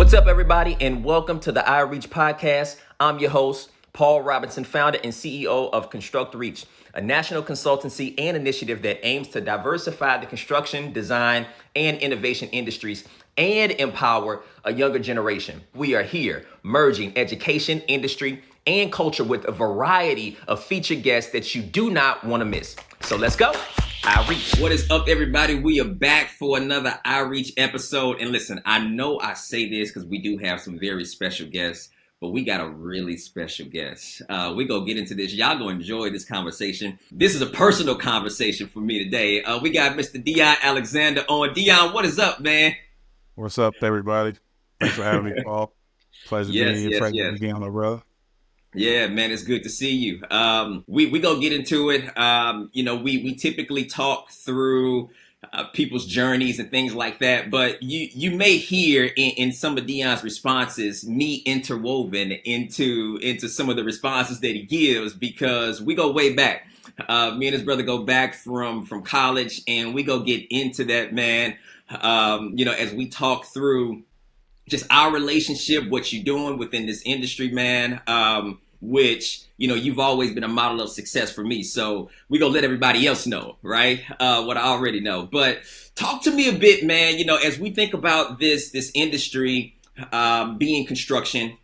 What's up, everybody, and welcome to the iReach podcast. I'm your host, Paul Robinson, founder and CEO of ConstructReach, a national consultancy and initiative that aims to diversify the construction, design, and innovation industries and empower a younger generation. We are here merging education, industry, and culture with a variety of featured guests that you do not want to miss. So let's go. iReach. What is up, everybody? We are back for another iReach episode. And listen, I know I say this because we do have some very special guests, but we got a really special guest. We go get into this. Y'all gonna enjoy this conversation. This is a personal conversation for me today. We got Mr. Deon Alexander on. Deon, what is up, man? What's up, everybody? Thanks for having me, Paul. Pleasure being here. Pleasure Yes. being on the road. Yeah, man, it's good to see you. We gonna get into it. We typically talk through people's journeys and things like that, but you may hear in some of Deon's responses me interwoven into some of the responses that he gives because we go way back. Me and his brother go back from college, and we go get into that, man. As we talk through just our relationship, what you're doing within this industry, man. Which, you've always been a model of success for me. So we gonna let everybody else know, right? What I already know. But talk to me a bit, man, as we think about this industry, being construction,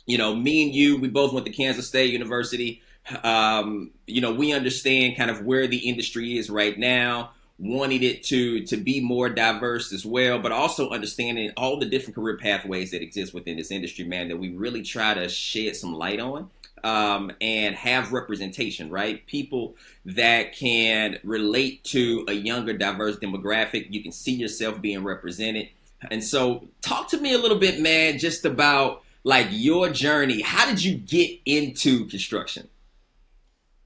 me and you, we both went to Kansas State University. We understand kind of where the industry is right now, wanting it to be more diverse as well, but also understanding all the different career pathways that exist within this industry, man, that we really try to shed some light on, and have representation, right? People that can relate to a younger, diverse demographic. You can see yourself being represented. And so talk to me a little bit, man, just about like your journey. How did you get into construction?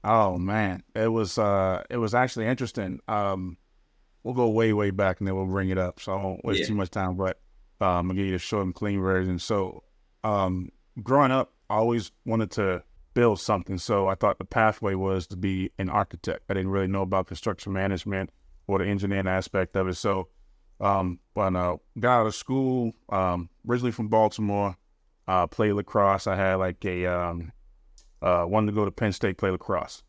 Oh man, it was actually interesting. We'll go way back and then we'll bring it up. So I won't waste too much time, but I'm gonna give you the short and clean version. So growing up, I always wanted to build something. So I thought the pathway was to be an architect. I didn't really know about construction management or the engineering aspect of it. So when I got out of school, originally from Baltimore, played lacrosse. I had like wanted to go to Penn State, play lacrosse,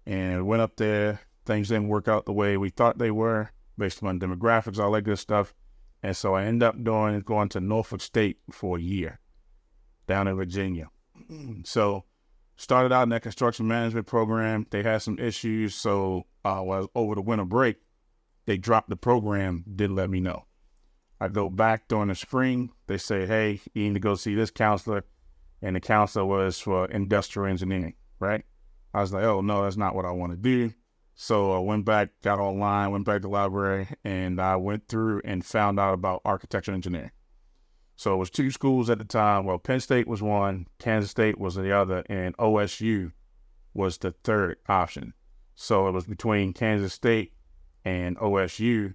and went up there. Things didn't work out the way we thought they were based on demographics, all that good stuff. And so I ended up going to Norfolk State for a year down in Virginia. So started out in that construction management program. They had some issues. So over the winter break, they dropped the program, didn't let me know. I go back during the spring. They say, hey, you need to go see this counselor. And the counselor was for industrial engineering, right? I was like, oh, no, that's not what I want to do. So I went back, got online, went back to the library, and I went through and found out about architecture engineering. So it was two schools at the time. Well, Penn State was one, Kansas State was the other, and OSU was the third option. So it was between Kansas State and OSU.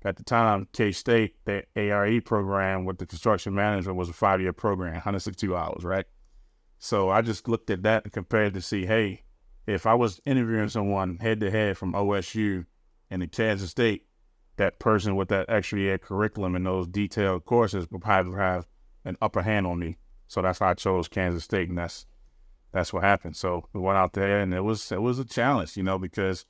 At the time, K-State, the ARE program with the construction management was a 5-year program, 162 hours, right? So I just looked at that and compared to see, hey, if I was interviewing someone head-to-head from OSU and the Kansas State, that person with that extra year curriculum and those detailed courses would probably have an upper hand on me. So that's why I chose Kansas State, and that's what happened. So we went out there, and it was a challenge, because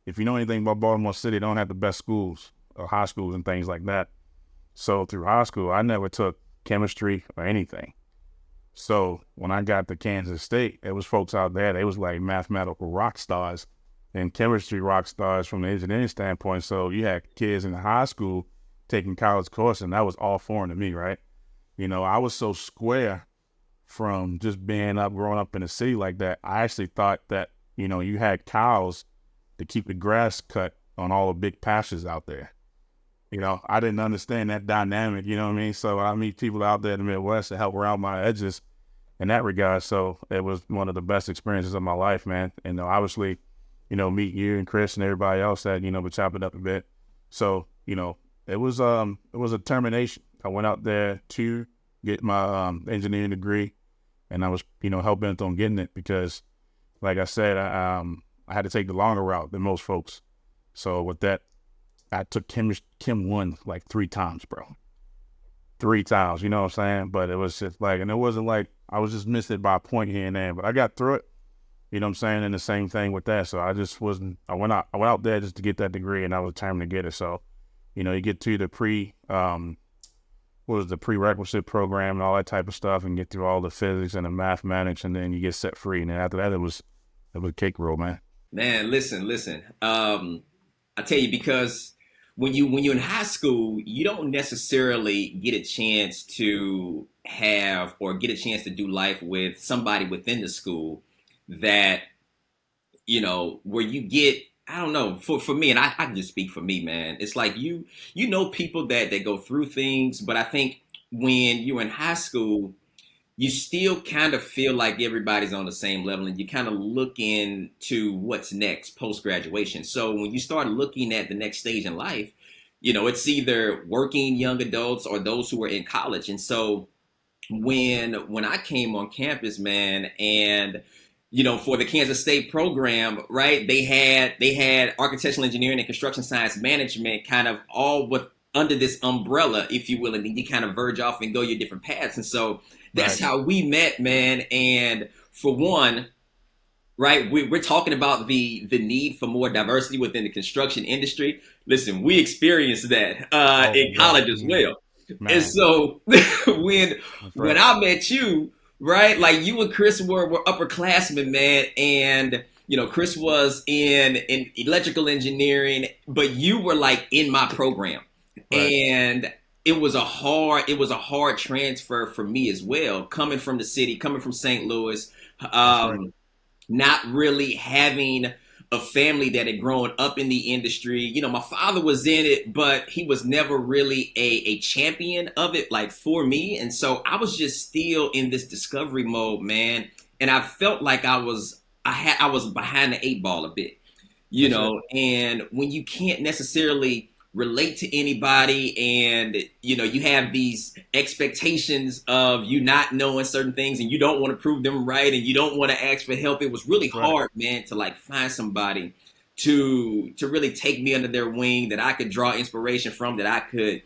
if you know anything about Baltimore City, they don't have the best schools or high schools and things like that. So through high school, I never took chemistry or anything. So when I got to Kansas State, there was folks out there, they was like mathematical rock stars and chemistry rock stars from the engineering standpoint. So you had kids in high school taking college courses, and that was all foreign to me, right? I was so square from just growing up in a city like that. I actually thought that, you had cows to keep the grass cut on all the big pastures out there. I didn't understand that dynamic, you know what I mean? So I meet people out there in the Midwest to help around my edges in that regard. So it was one of the best experiences of my life, man. And obviously, meet you and Chris and everybody else that, we chop it up a bit. So, it was a termination. I went out there to get my engineering degree, and I was, hell-bent on getting it because, like I said, I had to take the longer route than most folks. So with that, I took Chem 1 like 3 times, bro. three times, you know what I'm saying? But it was just like, and it wasn't like I was just missing it by a point here and there, but I got through it, you know what I'm saying? And the same thing with that. So I just wasn't, I went out there just to get that degree and I was determined to get it. So, you know, you get to the what was the prerequisite program and all that type of stuff and get through all the physics and the mathematics and then you get set free. And then after that, it was cake roll, man. Man, listen. I tell you, because when you're in high school, you don't necessarily get a chance to have or get a chance to do life with somebody within the school that, where you get, I don't know, for me, and I can just speak for me, man. It's like you know people that go through things, but I think when you're in high school, you still kind of feel like everybody's on the same level and you kind of look into what's next post graduation. So when you start looking at the next stage in life, it's either working young adults or those who are in college. And so when I came on campus, man, and for the Kansas State program, right, they had architectural engineering and construction science management kind of all with under this umbrella, if you will, and then you kind of verge off and go your different paths. And so that's Right. how we met, man. And for one, right, we're talking about the need for more diversity within the construction industry. Listen, we experienced that Oh, in yeah. college as well. And Man, so when that's when right. I met you, right, like you and Chris were upperclassmen, man, and Chris was in electrical engineering, but you were like in my program, Right. and it was a hard transfer for me as well, coming from the city, coming from St. Louis. That's right. Um, Not really having a family that had grown up in the industry. My father was in it, but he was never really a champion of it, like for me. And so I was just still in this discovery mode, man. And I felt like I was behind the eight ball a bit, That's it. and when you can't necessarily relate to anybody and you have these expectations of you not knowing certain things and you don't want to prove them right and you don't want to ask for help, it was really That's right. hard, man, to like find somebody to really take me under their wing that I could draw inspiration from, that I could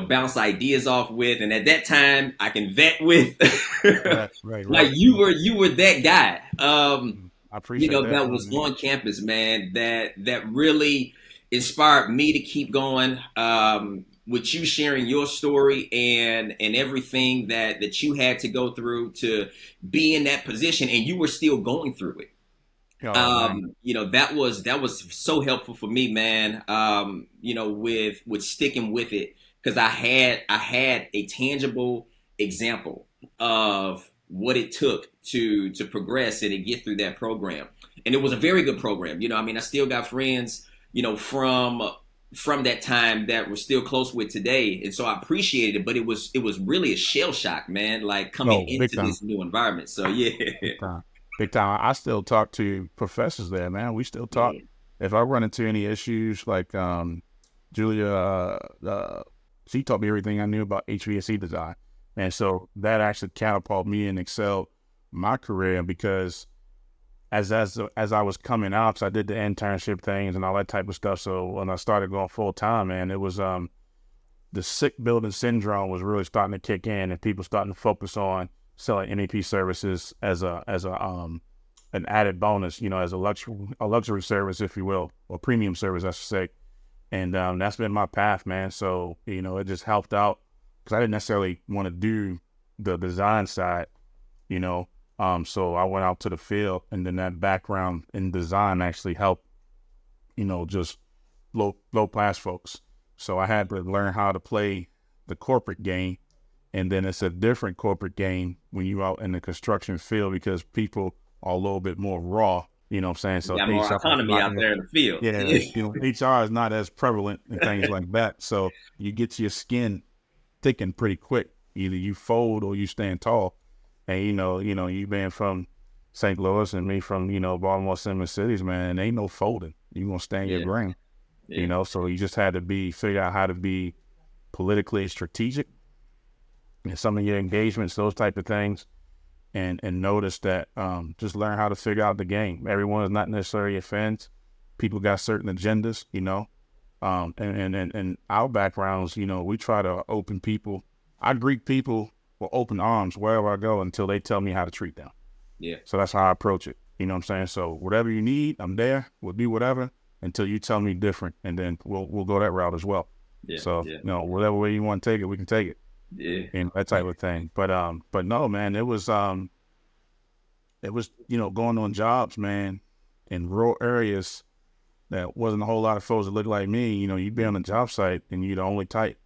bounce ideas off with, and at that time I can vet with. Right. Right. Like Right. you were that guy, I appreciate that, that man. was Yeah. on campus, man, that really inspired me to keep going. With you sharing your story and everything that you had to go through to be in that position, and you were still going through it. Oh, man. That was so helpful for me, man. With sticking with it, because I had a tangible example of what it took to progress and to get through that program, and it was a very good program. I mean, I still got friends, from that time that we're still close with today, and so I appreciated it. But it was really a shell shock, man, like coming No, big into time. this new environment. So yeah, Big time. Big time. I still talk to professors there, man. We still talk. yeah, If I run into any issues, like Julia, she taught me everything I knew about HVAC design. And so that actually catapulted me and excelled my career because as I was coming out, 'cause I did the internship things and all that type of stuff. So when I started going full time, man, it was the sick building syndrome was really starting to kick in, and people starting to focus on selling NEP services as a an added bonus, as a luxury service, if you will, or premium service, I should say. And that's been my path, man. So it just helped out because I didn't necessarily want to do the design side, you know. So I went out to the field, and then that background in design actually helped, just low class folks. So I had to learn how to play the corporate game, and then it's a different corporate game when you out in the construction field because people are a little bit more raw. You know what I'm saying? you So got more HR is autonomy not, out there in the field. yeah, HR is not as prevalent and things like that. So you get your skin thickened pretty quick. Either you fold or you stand tall. And you been from St. Louis and me from Baltimore, Simmons cities, man. Ain't no folding. You gonna stand your Yeah, ground. yeah, So you just had to figure out how to be politically strategic in some of your engagements, those type of things, and notice that just learn how to figure out the game. Everyone is not necessarily a fan. People got certain agendas, and our backgrounds, we try to open people I greet people with open arms wherever I go until they tell me how to treat them. Yeah. So that's how I approach it. You know what I'm saying? So whatever you need, I'm there. We'll do whatever until you tell me different, and then we'll go that route as well. Yeah. So Yeah. whatever way you want to take it, we can take it. Yeah. And that type of thing. But no, man, it was going on jobs, man, in rural areas that wasn't a whole lot of folks that looked like me. You'd be on the job site and you're the only type.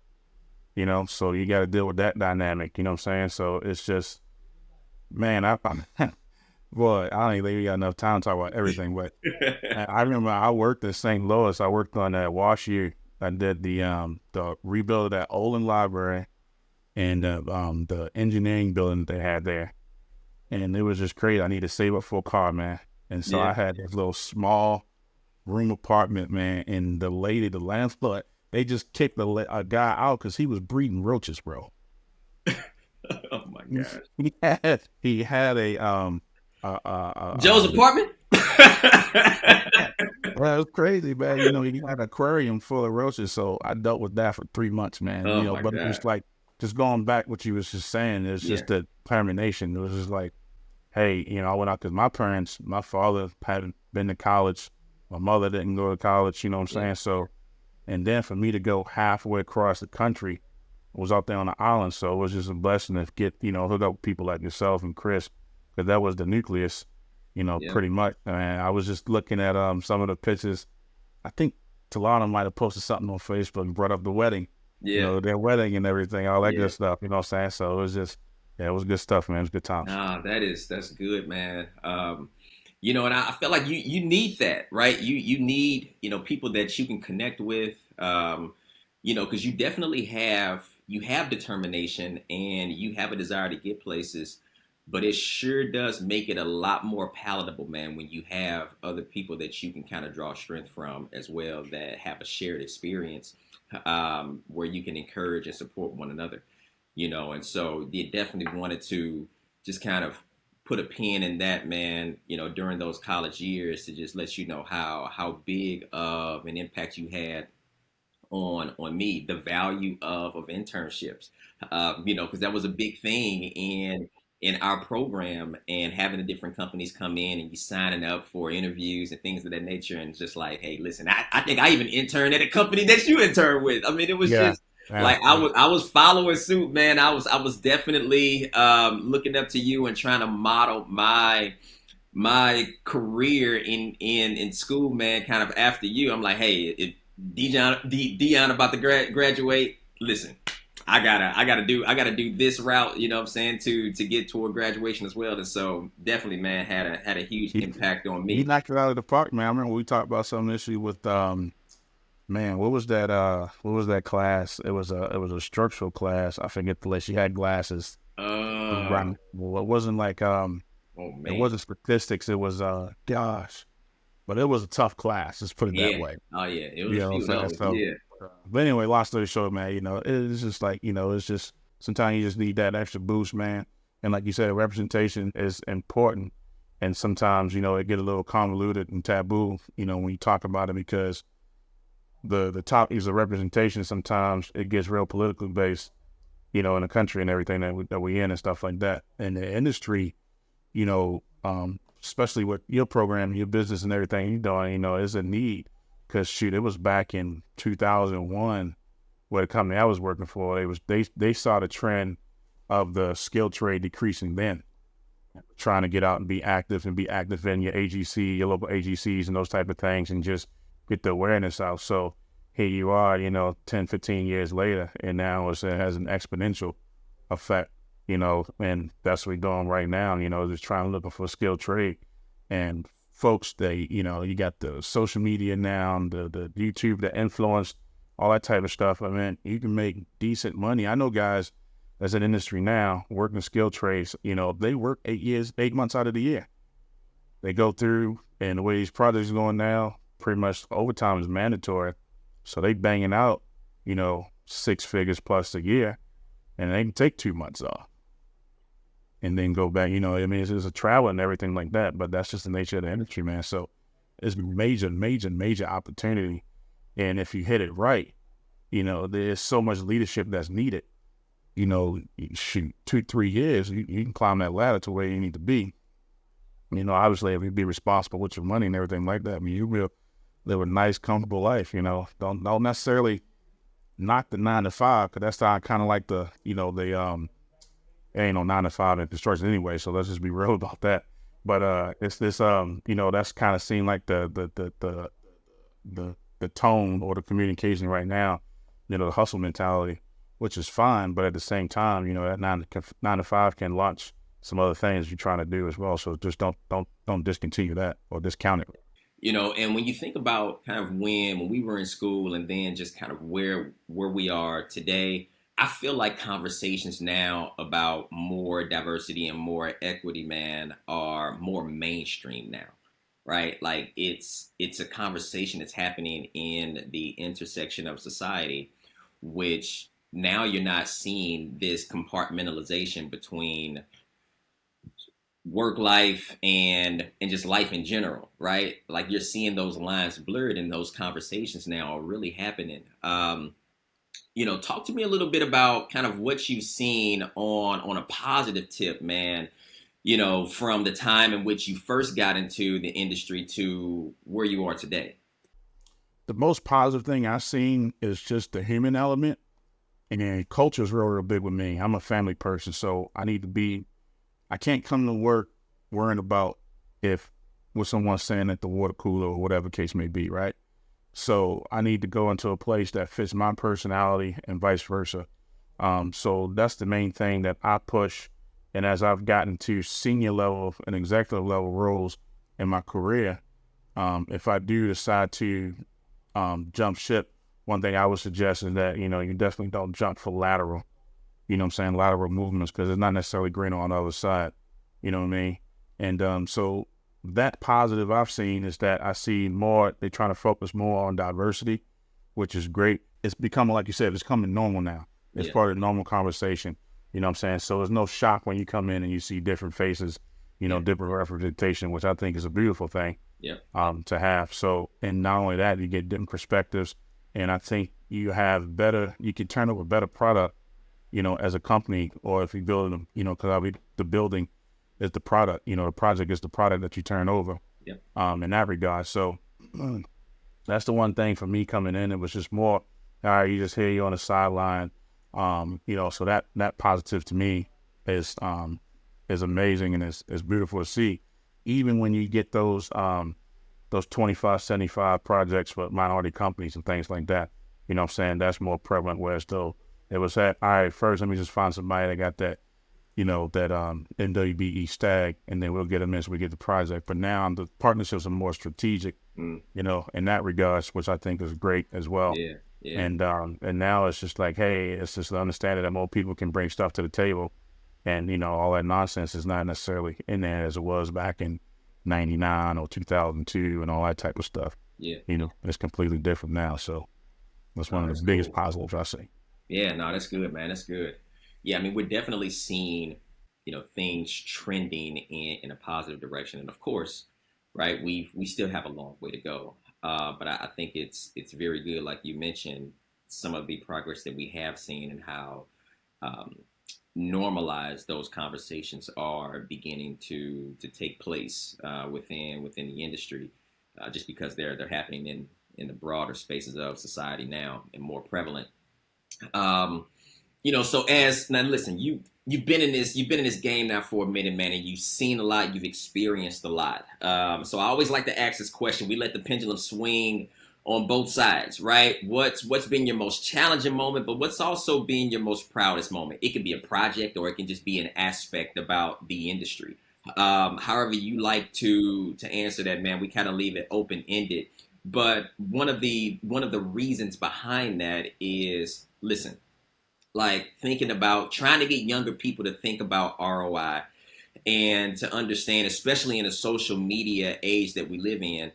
So you got to deal with that dynamic. You know what I'm saying? So it's just, man, boy, I don't even think we got enough time to talk about everything. But I remember I worked in St. Louis. I worked on that Wash U. I did the rebuild of that Olin Library and the engineering building that they had there. And it was just crazy. I needed to save up for a car, man. And so I had this little small room apartment, man. And the landlord, they just kicked a guy out because he was breeding roaches, bro. Oh my gosh. He had a Joe's apartment. Well, it was crazy, man. He had an aquarium full of roaches, so I dealt with that for 3 months, man. Oh my but God. it was like, just going back what you was just saying, it's just the determination. It was just like, hey, I went out because my father hadn't been to college. My mother didn't go to college, you know what I'm saying? So, and then for me to go halfway across the country, I was out there on the island. So it was just a blessing to get, hook up with people like yourself and Chris, because that was the nucleus, pretty much. And I was just looking at some of the pictures. I think Talana might have posted something on Facebook and brought up the wedding, their wedding and everything, all that good stuff, you know what I'm saying? So it was just, it was good stuff, man. It was good times. That's good, man. And I feel like you need that, right? You need, people that you can connect with, because you definitely have determination and you have a desire to get places, but it sure does make it a lot more palatable, man, when you have other people that you can kind of draw strength from as well, that have a shared experience, where you can encourage and support one another, and so you definitely wanted to just kind of put a pin in that, man, during those college years, to just let you know how big of an impact you had on me, the value of internships, because that was a big thing in our program, and having the different companies come in and you signing up for interviews and things of that nature, and just like, hey, listen, I think I even interned at a company that you interned with. I mean, it was just like I was following suit, man. I was definitely looking up to you and trying to model my career in school, man, kind of after you. I'm like, hey, if Deon about to graduate, listen, I gotta do this route, you know what I'm saying, to get toward graduation as well. And so definitely, man, had a huge impact on me. He knocked it out of the park, man. I remember we talked about some issue with man, what was that class? It was a structural class. I forget the list. She had glasses. Well, it wasn't like oh man, it wasn't statistics. It was gosh, but it was a tough class. Let's put it that way. Oh yeah, it was a few of those. Yeah. But anyway, long story short, man, it's just like, it's just sometimes you just need that extra boost, man. And like you said, representation is important. And sometimes, it get a little convoluted and taboo, when you talk about it, because the topics of representation, sometimes it gets real politically based, in the country and everything that we in and stuff like that. And the industry, especially with your program, your business and everything you're doing, is a need. Because shoot, it was back in 2001 where the company I was working for, they saw the trend of the skilled trade decreasing then, trying to get out and be active in your AGC, your local AGCs and those type of things, and just get the awareness out. So here you are, 10, 15 years later, and now it has an exponential effect, and that's what we're doing right now, just looking for a skilled trade. And folks, you got the social media now, the YouTube, the influence, all that type of stuff. I mean, you can make decent money. I know guys that's in industry now working skilled trades, they work 8 months out of the year. They go through, and the way these projects are going now, pretty much overtime is mandatory. So they banging out, 6 figures plus a year, and they can take 2 months off and then go back. It's a travel and everything like that, but that's just the nature of the industry, man. So it's major opportunity. And if you hit it right, there's so much leadership that's needed, shoot 2, 3 years, you can climb that ladder to where you need to be. Obviously, if you be responsible with your money and everything like that, I mean, you will live a nice, comfortable life. Don't necessarily knock the 9 to 5, because that's kind of like there ain't no 9 to 5 in construction anyway. So let's just be real about that. But it's this that's kind of seemed like the tone or the communication right now. The hustle mentality, which is fine, but at the same time, that 9 to 5 can launch some other things you're trying to do as well. So just don't discontinue that or discount it. And when you think about kind of when we were in school and then just kind of where we are today, I feel like conversations now about more diversity and more equity, man, are more mainstream now, right? Like it's a conversation that's happening in the intersection of society, which now you're not seeing this compartmentalization between work life and just life in general, right? Like you're seeing those lines blurred, and those conversations now are really happening. Talk to me a little bit about kind of what you've seen on a positive tip, man. From the time in which you first got into the industry to where you are today. The most positive thing I've seen is just the human element, and then culture is real big with me. I'm a family person, so I can't come to work worrying about if what someone's saying at the water cooler or whatever case may be, right? So I need to go into a place that fits my personality and vice versa. So that's the main thing that I push. And as I've gotten to senior level and executive level roles in my career, if I do decide to jump ship, one thing I would suggest is that, you definitely don't jump for lateral. Lateral movements, because it's not necessarily greener on the other side. You know what I mean? And so that positive I've seen is that I see more, they're trying to focus more on diversity, which is great. It's becoming, like you said, it's becoming normal now. It's part of the normal conversation. You know what I'm saying? So there's no shock when you come in and you see different faces, different representation, which I think is a beautiful thing to have. So, and not only that, you get different perspectives. And I think you can turn over a better product, as a company, or if you build them, because the building is the product, the project is the product that you turn over, in that regard. So that's the one thing for me coming in. It was just more, all right, you just hear you on the sideline, so that positive to me is amazing, and it's beautiful to see. Even when you get those 25, 75 projects with minority companies and things like that, what I'm saying, that's more prevalent, whereas though it was all right, first let me just find somebody that got that, NWBE stag, and then we'll get them in so we get the project. But now the partnerships are more strategic, in that regards, which I think is great as well. Yeah. And now it's just like, hey, it's just the understanding that more people can bring stuff to the table, and all that nonsense is not necessarily in there as it was back in '99 or 2002 and all that type of stuff. It's completely different now. So that's one of the biggest positives I see. Yeah, no, that's good, man. That's good. Yeah, I mean, we're definitely seeing, things trending in a positive direction. And of course, right, we still have a long way to go. But I think it's very good, like you mentioned, some of the progress that we have seen and how normalized those conversations are beginning to take place within the industry, just because they're happening in the broader spaces of society now and more prevalent. So now listen, you've been in this game now for a minute, man, and you've seen a lot, you've experienced a lot. So I always like to ask this question. We let the pendulum swing on both sides, right? What's been your most challenging moment, but what's also been your most proudest moment? It can be a project, or it can just be an aspect about the industry. However you like to answer that, man, we kind of leave it open ended. But one of the reasons behind that is, listen, like thinking about trying to get younger people to think about ROI and to understand, especially in a social media age that we live in,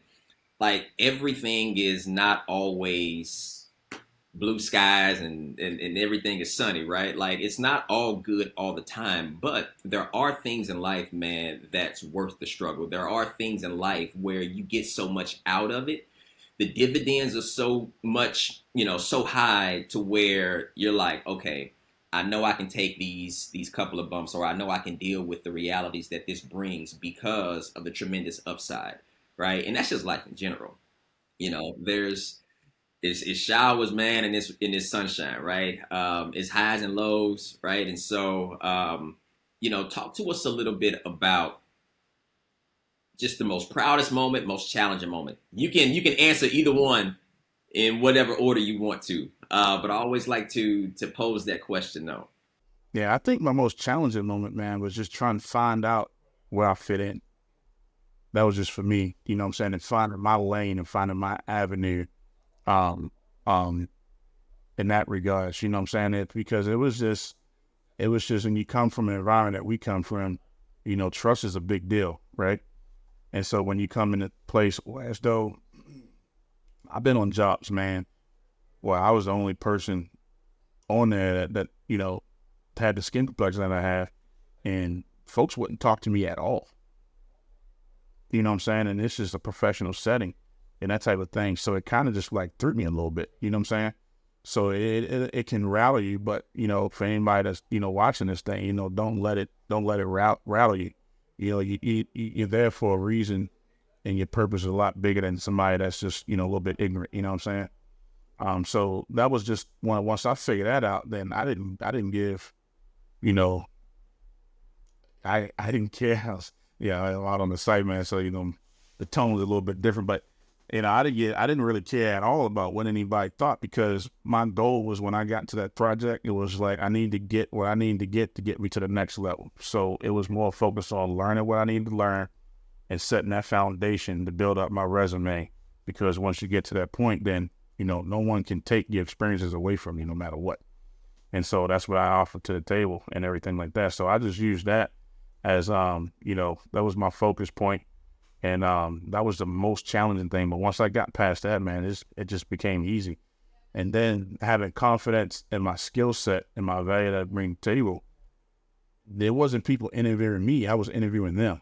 like everything is not always blue skies and everything is sunny, right? Like it's not all good all the time, but there are things in life, man, that's worth the struggle. There are things in life where you get so much out of it. The dividends are so much, so high to where you're like, okay, I know I can take these couple of bumps, or I know I can deal with the realities that this brings because of the tremendous upside, right? And that's just life in general. There's it's showers, man, and it's sunshine, right? It's highs and lows, right? And so, talk to us a little bit about just the most proudest moment, most challenging moment. You can answer either one in whatever order you want to. But I always like to pose that question though. Yeah, I think my most challenging moment, man, was just trying to find out where I fit in. That was just for me, you know what I'm saying, and finding my lane and finding my avenue, um, um, in that regards, you know what I'm saying? Because it was just when you come from an environment that we come from, trust is a big deal, right? And so when you come in a place as though I've been on jobs, man, where I was the only person on there that had the skin complexion that I have, and folks wouldn't talk to me at all. You know what I'm saying? And this is a professional setting and that type of thing. So it kind of just like threw me a little bit. You know what I'm saying? So it can rally you, but for anybody that's watching this thing, don't let it rattle you. You're there for a reason, and your purpose is a lot bigger than somebody that's just a little bit ignorant. You know what I'm saying? So that was just once I figured that out, then I didn't give you know I didn't care. Yeah, a lot on the site, man. So the tone was a little bit different, but I didn't really care at all about what anybody thought, because my goal was, when I got into that project, it was like I need to get what I need to get me to the next level. So it was more focused on learning what I needed to learn and setting that foundation to build up my resume. Because once you get to that point, then no one can take your experiences away from you, no matter what. And so that's what I offered to the table and everything like that. So I just used that as that was my focus point, and that was the most challenging thing. But once I got past that, man, it just became easy. And then having confidence in my skill set and my value that I bring to the table, there wasn't people interviewing me, I was interviewing them.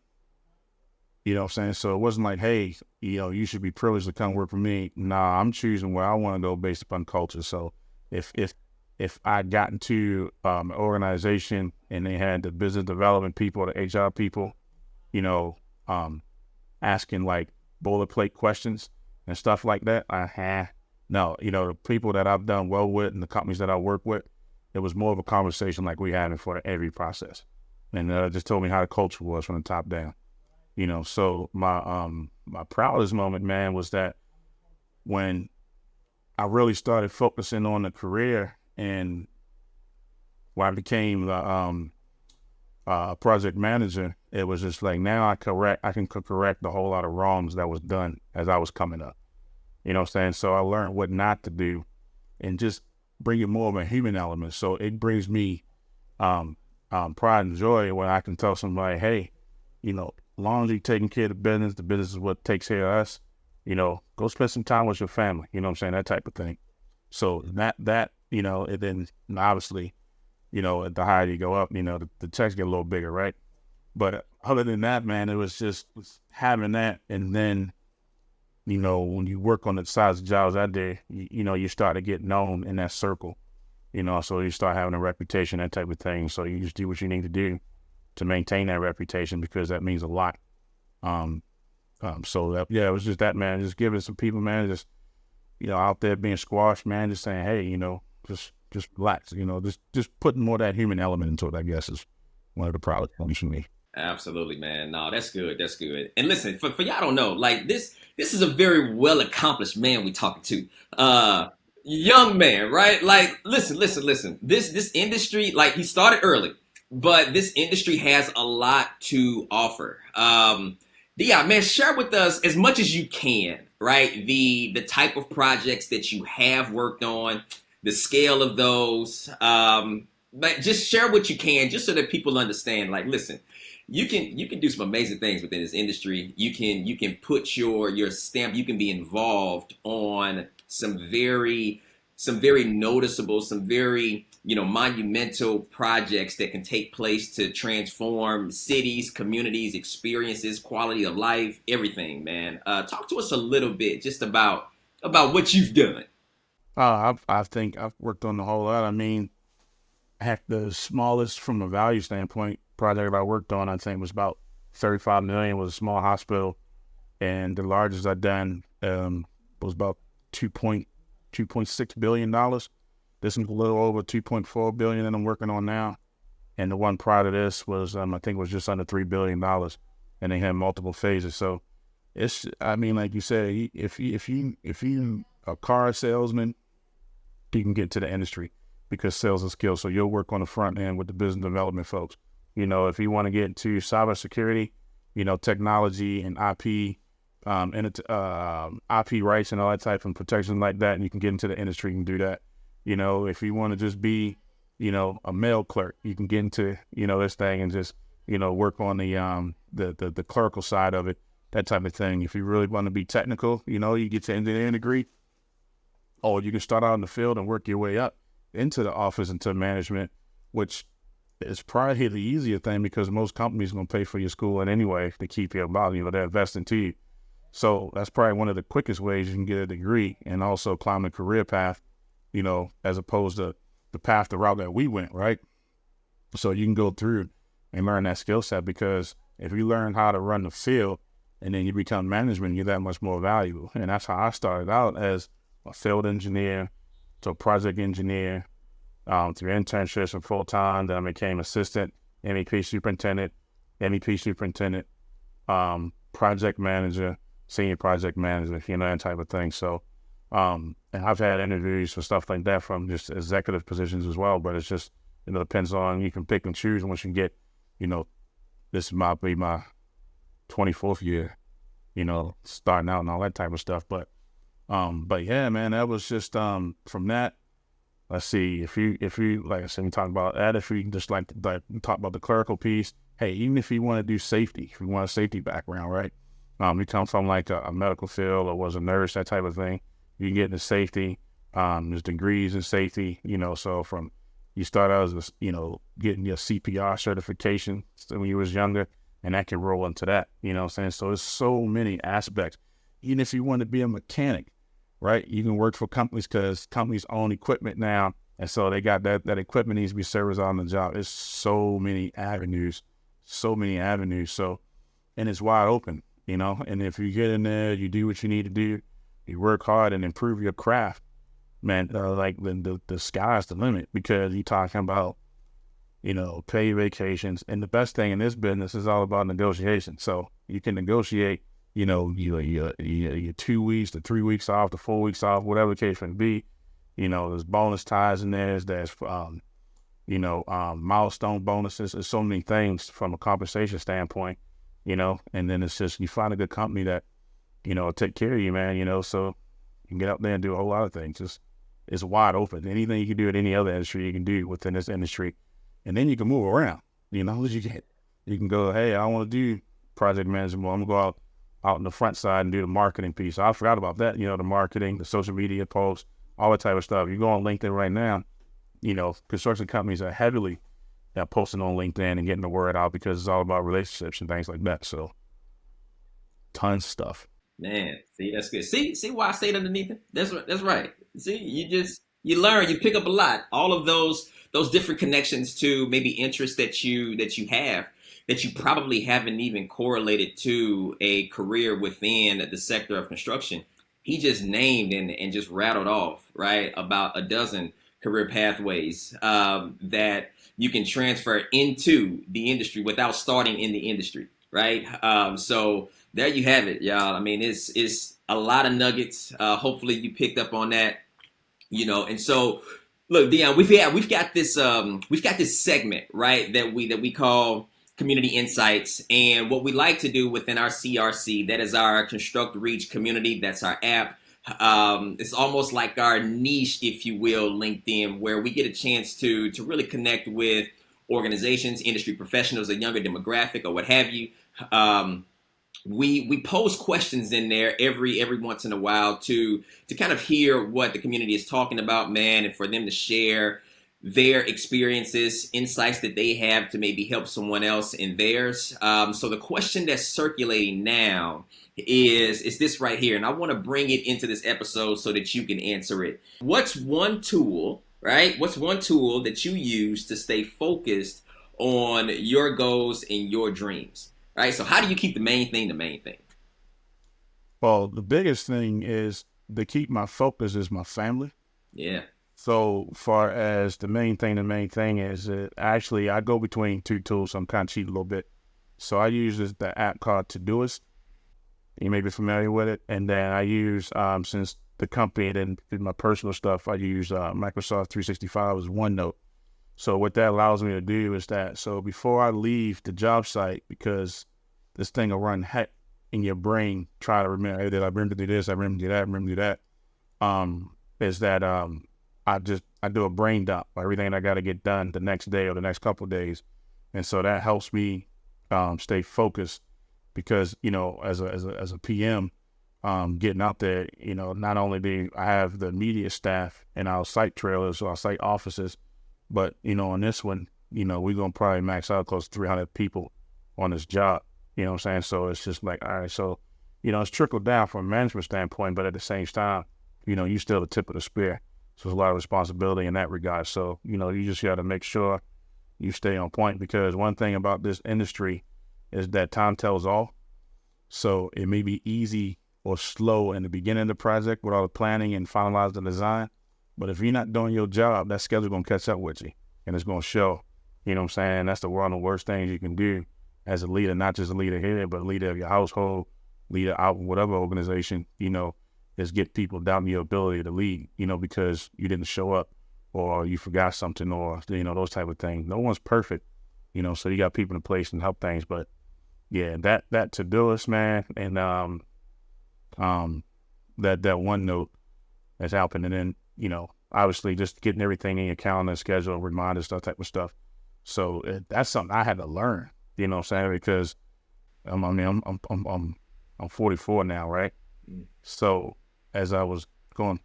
You know what I'm saying? So it wasn't like, hey, you should be privileged to come work for me. Nah, I'm choosing where I want to go based upon culture. So if I got into an organization and they had the business development people, the HR people, you know, asking like boilerplate questions and stuff like that, no, the people that I've done well with and the companies that I work with, it was more of a conversation like we had for every process. And just told me how the culture was from the top down. So my proudest moment, man, was that when I really started focusing on the career, and when I became the project manager, it was just like, now I can correct a whole lot of wrongs that was done as I was coming up. You know what I'm saying? So I learned what not to do, and just bring it more of a human element. So it brings me pride and joy when I can tell somebody, hey, as long as you're taking care of the business is what takes care of us. Go spend some time with your family. You know what I'm saying? That type of thing. So that and then obviously, the higher you go up, the checks get a little bigger, right? But other than that, man, it was just having that. And then, when you work on the size of jobs out there, you start to get known in that circle, so you start having a reputation, that type of thing. So you just do what you need to do to maintain that reputation, because that means a lot. So that, yeah, it was just that, man, just giving some people, man, just, out there being squashed, man, just saying, hey, just relax, just putting more of that human element into it, I guess, is one of the proudest things for me. Absolutely, man. No, that's good. That's good. And listen, for y'all don't know, like this is a very well accomplished man we talking to. Young man, right? Like, listen. This industry, like, he started early, but this industry has a lot to offer. Deon, man, share with us as much as you can, right? The type of projects that you have worked on, the scale of those. But just share what you can, just so that people understand. Like, listen, you can do some amazing things within this industry. You can put your stamp. You can be involved on some very noticeable, some very monumental projects that can take place to transform cities, communities, experiences, quality of life, everything. Man, talk to us a little bit just about what you've done. I think I've worked on the whole lot. I mean, Heck, the smallest from a value standpoint project I worked on, I think was about 35 million, was a small hospital. And the largest I done was about 2.6 billion dollars. This is a little over 2.4 billion that I'm working on now. And the one prior to this was, I think it was just under $3 billion, and they had multiple phases. So it's, I mean, like you said, if you a car salesman, you can get to the industry because sales is skill. So you'll work on the front end with the business development folks. You know, if you want to get into cybersecurity, you know, technology and IP, IP rights and all that type of protection like that, and you can get into the industry and do that. You know, if you want to just be, you know, a mail clerk, you can get into, you know, this thing and just, you know, work on the clerical side of it, that type of thing. If you really want to be technical, you know, you get to engineering degree, or you can start out in the field and work your way up into the office, into management, which is probably the easier thing because most companies are going to pay for your schooling anyway to keep you about, you know, they're investing to you. So that's probably one of the quickest ways you can get a degree and also climb the career path, you know, as opposed to the route that we went, right? So you can go through and learn that skill set, because if you learn how to run the field and then you become management, you're that much more valuable. And that's how I started out, as a field engineer to a project engineer, through internships and full-time. Then I became assistant MEP superintendent, project manager, senior project manager, you know, that type of thing. So, and I've had interviews for stuff like that from just executive positions as well, but it's just, you know, depends on, you can pick and choose once you get, you know, this might be my 24th year, you know, starting out and all that type of stuff. But yeah, man, that was just, from that, let's see, if you, like I said, we talk about that, if you just like talk about the clerical piece, hey, even if you want to do safety, if you want a safety background, right? You come from like a medical field or was a nurse, that type of thing, you can get into safety. There's degrees in safety, you know, so from, you start out as, you know, getting your CPR certification when you was younger, and that can roll into that, you know what I'm saying? So there's so many aspects. Even if you want to be a mechanic, right? You can work for companies because companies own equipment now, and so they got that equipment needs to be serviced on the job. There's so many avenues. So, and it's wide open, you know? And if you get in there, you do what you need to do, you work hard and improve your craft, man, like the sky's the limit, because you're talking about, you know, pay vacations. And the best thing in this business is all about negotiation. So you can negotiate, you know, your 2 weeks to 3 weeks off to 4 weeks off, whatever the case may be. You know, there's bonus ties in there. There's, milestone bonuses. There's so many things from a compensation standpoint, you know, and then it's just, you find a good company that, you know, take care of you, man, you know, so you can get out there and do a whole lot of things. Just, it's wide open. Anything you can do in any other industry, you can do within this industry. And then you can move around, you know, you can go, hey, I want to do project management. I'm going to go out in the front side and do the marketing piece. I forgot about that, you know, the marketing, the social media posts, all that type of stuff. You go on LinkedIn right now, you know, construction companies are heavily posting on LinkedIn and getting the word out, because it's all about relationships and things like that. So tons of stuff. Man, see, that's good. See why I stayed underneath it? That's right. See, you learn, you pick up a lot. All of those different connections to maybe interests that you have, that you probably haven't even correlated to a career within the sector of construction. He just named and just rattled off, right, about a dozen career pathways that you can transfer into the industry without starting in the industry, right? So there you have it, y'all. I mean, it's a lot of nuggets. Hopefully you picked up on that, you know. And so, look, Deon, we've got this segment, right, that we call Community Insights, and what we like to do within our CRC, that is our ConstructReach community. That's our app. It's almost like our niche, if you will, LinkedIn, where we get a chance to really connect with organizations, industry professionals, a younger demographic, or what have you. We pose questions in there every once in a while to kind of hear what the community is talking about, man, and for them to share their experiences, insights that they have to maybe help someone else in theirs. So the question that's circulating now is this right here, and I want to bring it into this episode so that you can answer it. What's one tool, right? What's one tool that you use to stay focused on your goals and your dreams, right? So how do you keep the main thing the main thing? Well, the biggest thing is to keep my focus is my family. Yeah. So far as the main thing is actually I go between two tools. So I'm kind of cheating a little bit. So I use the app called Todoist. You may be familiar with it. And then I use, since the company and my personal stuff, I use Microsoft 365 as OneNote. So what that allows me to do is that, so before I leave the job site, because this thing will run heck in your brain, try to remember, hey, did I remember to do this? I remember to do that, I remember to do that. Is that I do a brain dump of everything I got to get done the next day or the next couple of days. And so that helps me stay focused because, as a PM, getting out there, not only do I have the media staff and our site trailers or our site offices, but, on this one, we're going to probably max out close to 300 people on this job. You know what I'm saying? So it's just like, all right, so, it's trickled down from a management standpoint, but at the same time, you still the tip of the spear. So there's a lot of responsibility in that regard. So, you just got to make sure you stay on point because one thing about this industry is that time tells all. So it may be easy or slow in the beginning of the project with all the planning and finalize the design. But if you're not doing your job, that schedule going to catch up with you and it's going to show. You know what I'm saying? That's one of the worst things you can do as a leader, not just a leader here, but a leader of your household, leader out in whatever organization, is get people down your ability to lead, because you didn't show up or you forgot something or, those type of things. No one's perfect, so you got people in place and help things. But yeah, that Todoist, man, and that OneNote is helping. And then, obviously just getting everything in your calendar, schedule, reminders, that type of stuff. So that's something I had to learn, you know what I'm saying? Because I'm 44 now, right? So as I was going,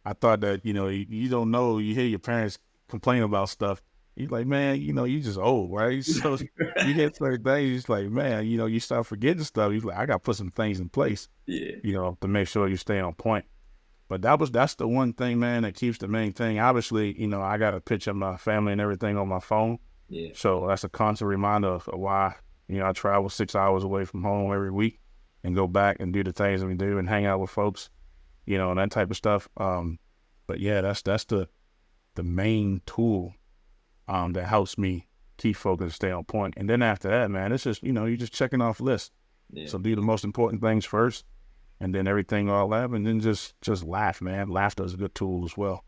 I thought that, you don't know, you hear your parents complain about stuff. You're like, man, you just old, right? So you get certain things, it's like, man, you start forgetting stuff. You're like, I got to put some things in place, Yeah. to make sure you stay on point. But that's the one thing, man, that keeps the main thing. Obviously, I got a picture of my family and everything on my phone. Yeah. So that's a constant reminder of why, I travel 6 hours away from home every week and go back and do the things that we do and hang out with folks, and that type of stuff. But yeah, that's the main tool that helps me keep focused, stay on point. And then after that, man, it's just, you're just checking off lists. Yeah. So do the most important things first and then everything all that. And then just laugh, man. Laughter is a good tool as well.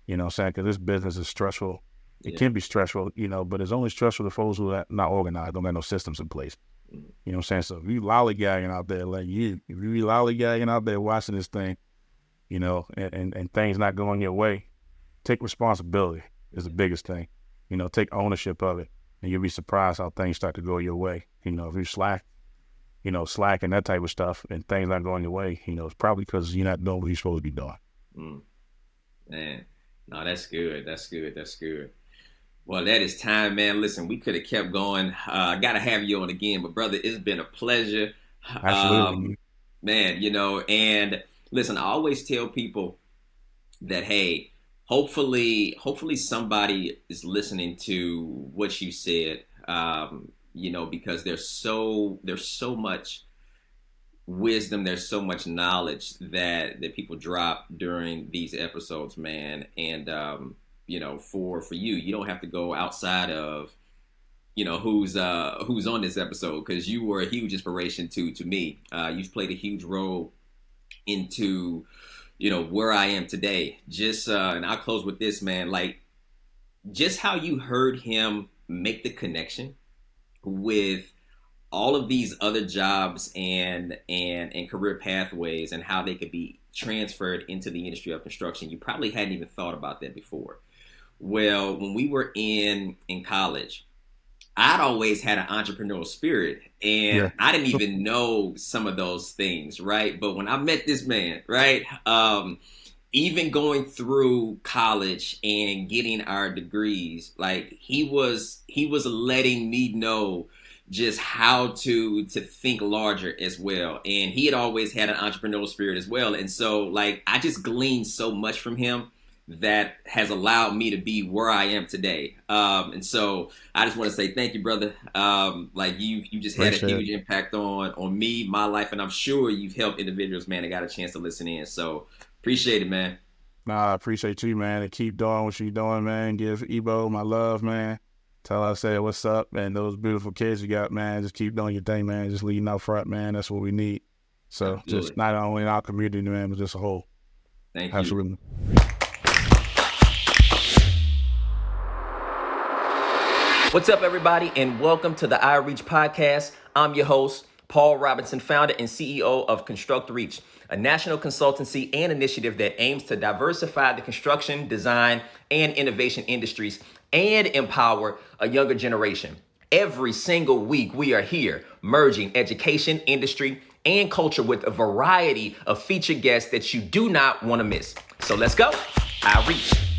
You know what I'm saying? Because this business is stressful. It can be stressful, but it's only stressful to folks who are not organized, don't got no systems in place. You know what I'm saying? So if you lollygagging out there like if you lollygagging out there watching this thing, and things not going your way, take responsibility is the biggest thing. Take ownership of it, and you'll be surprised how things start to go your way. If you slack and that type of stuff, and things not going your way, it's probably because you're not doing what you're supposed to be doing. Man, no, that's good. That's good. That's good. Well, that is time, man. Listen, we could have kept going. I got to have you on again, but brother, it's been a pleasure. Absolutely. Man, and listen, I always tell people that, hey, hopefully somebody is listening to what you said, because there's so much wisdom, there's so much knowledge that people drop during these episodes, man. And for you don't have to go outside of who's on this episode, because you were a huge inspiration to me. You've played a huge role into where I am today. Just and I'll close with this, man. Like, just how you heard him make the connection with all of these other jobs and career pathways and how they could be transferred into the industry of construction. You probably hadn't even thought about that before. Well, when we were in college, I'd always had an entrepreneurial spirit, and I didn't even know some of those things, right? But when I met this man, right, even going through college and getting our degrees, like he was letting me know just how to think larger as well. And he had always had an entrepreneurial spirit as well. And so, like, I just gleaned so much from him that has allowed me to be where I am today. And so I just want to say thank you, brother. Like you just had a Appreciate it. huge impact on me, my life, and I'm sure you've helped individuals, man, that got a chance to listen in. So appreciate it, man. Nah, I appreciate you, man, and keep doing what you're doing, man. Give Ebo my love, man. Tell her I said what's up, and those beautiful kids you got, man. Just keep doing your thing, man. Just leading out front, man. That's what we need. So just Absolutely. not only in our community, man, but just a whole. Thank you. Absolutely. What's up, everybody, and welcome to the iReach podcast. I'm your host, Paul Robinson, founder and CEO of ConstructReach, a national consultancy and initiative that aims to diversify the construction, design, and innovation industries and empower a younger generation. Every single week, we are here merging education, industry, and culture with a variety of featured guests that you do not want to miss. So let's go, iReach.